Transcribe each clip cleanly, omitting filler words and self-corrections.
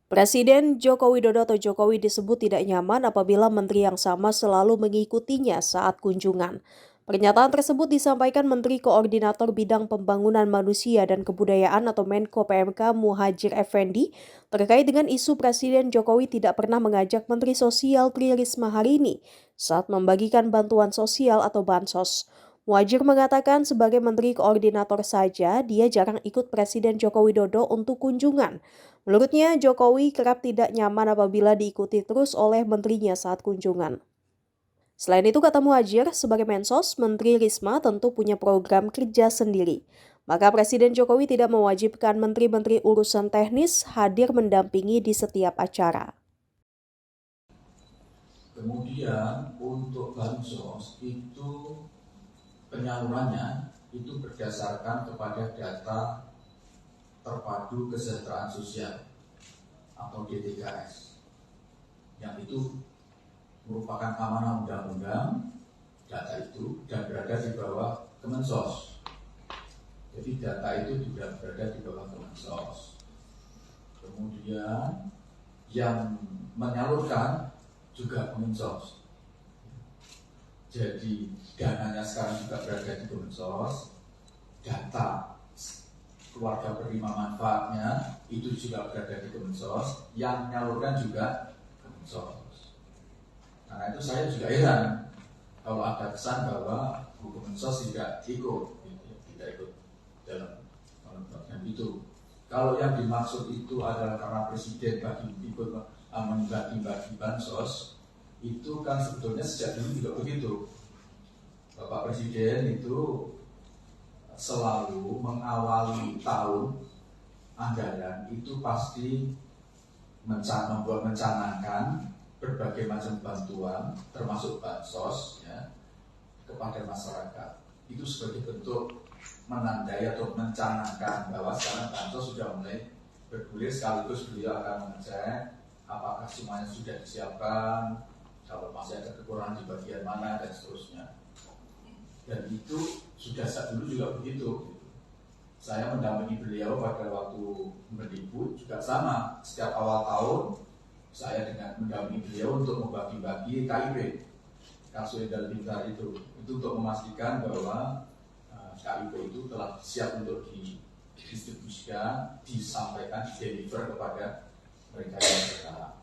Presiden Joko Widodo atau Jokowi disebut tidak nyaman apabila menteri yang sama selalu mengikutinya saat kunjungan. Pernyataan tersebut disampaikan Menteri Koordinator Bidang Pembangunan Manusia dan Kebudayaan atau Menko PMK Muhadjir Effendi terkait dengan isu Presiden Jokowi tidak pernah mengajak Menteri Sosial Tri Risma hari ini saat membagikan bantuan sosial atau bansos. Muhadjir mengatakan sebagai Menteri Koordinator saja, dia jarang ikut Presiden Joko Widodo untuk kunjungan. Menurutnya, Jokowi kerap tidak nyaman apabila diikuti terus oleh menterinya saat kunjungan. Selain itu, kata Muhadjir, sebagai Mensos, Menteri Risma tentu punya program kerja sendiri. Maka Presiden Jokowi tidak mewajibkan menteri-menteri urusan teknis hadir mendampingi di setiap acara. Kemudian untuk bansos itu penyalurannya itu berdasarkan kepada data terpadu kesejahteraan sosial atau DTKS, yang itu merupakan amanah undang-undang data itu dan berada di bawah Kemensos. Jadi data itu juga berada di bawah Kemensos. Kemudian yang menyalurkan juga Kemensos. Jadi dananya sekarang juga berada di Kemensos. Data keluarga penerima manfaatnya itu juga berada di Kemensos. Yang menyalurkan juga Kemensos. Karena itu saya juga heran kalau ada kesan bahwa Kemensos tidak ikut dalam bagian itu. Kalau yang dimaksud itu adalah karena presiden ikut membagi-bagi bansos, itu kan sebetulnya sejak dulu juga begitu. Bapak Presiden itu selalu mengawali tahun anggaran itu pasti mencanangkan berbagai macam bantuan, termasuk bansos, ya, kepada masyarakat. Itu sebagai bentuk menandai atau mencanangkan bahwa sekarang bansos sudah mulai bergulir, sekaligus beliau akan mengecek apakah semuanya sudah disiapkan, kalau masih ada kekurangan di bagian mana, dan seterusnya. Dan itu sudah saat dulu juga begitu. Saya mendampingi beliau pada waktu Mendikbud juga sama. Setiap awal tahun saya dengan mendampingi beliau untuk membagi-bagi KIP, Kartu Indah Pintar itu untuk memastikan bahwa KIP itu telah siap untuk didistribusikan, disampaikan, dideliver kepada mereka yang berhak.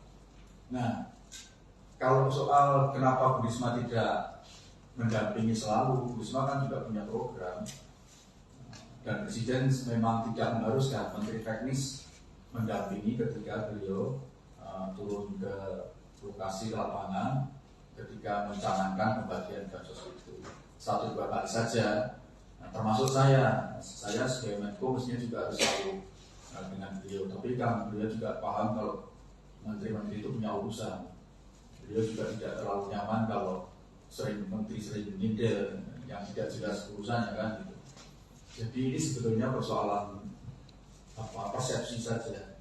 Nah, kalau soal kenapa Bu Risma tidak mendampingi selalu, Bu Risma kan juga punya program, dan Presiden memang tidak mengharuskan Menteri Teknis mendampingi ketika beliau turun ke lokasi ke lapangan ketika mencanangkan pembagian bansos itu. 1-2 kali saja. Nah, termasuk saya sebagai Menko mestinya juga harus selalu dengan beliau. Tapi kan beliau juga paham kalau menteri-menteri itu punya urusan. Beliau juga tidak terlalu nyaman kalau menteri sering menyindir yang tidak jelas urusannya kan gitu. Jadi ini sebetulnya persoalan persepsi saja.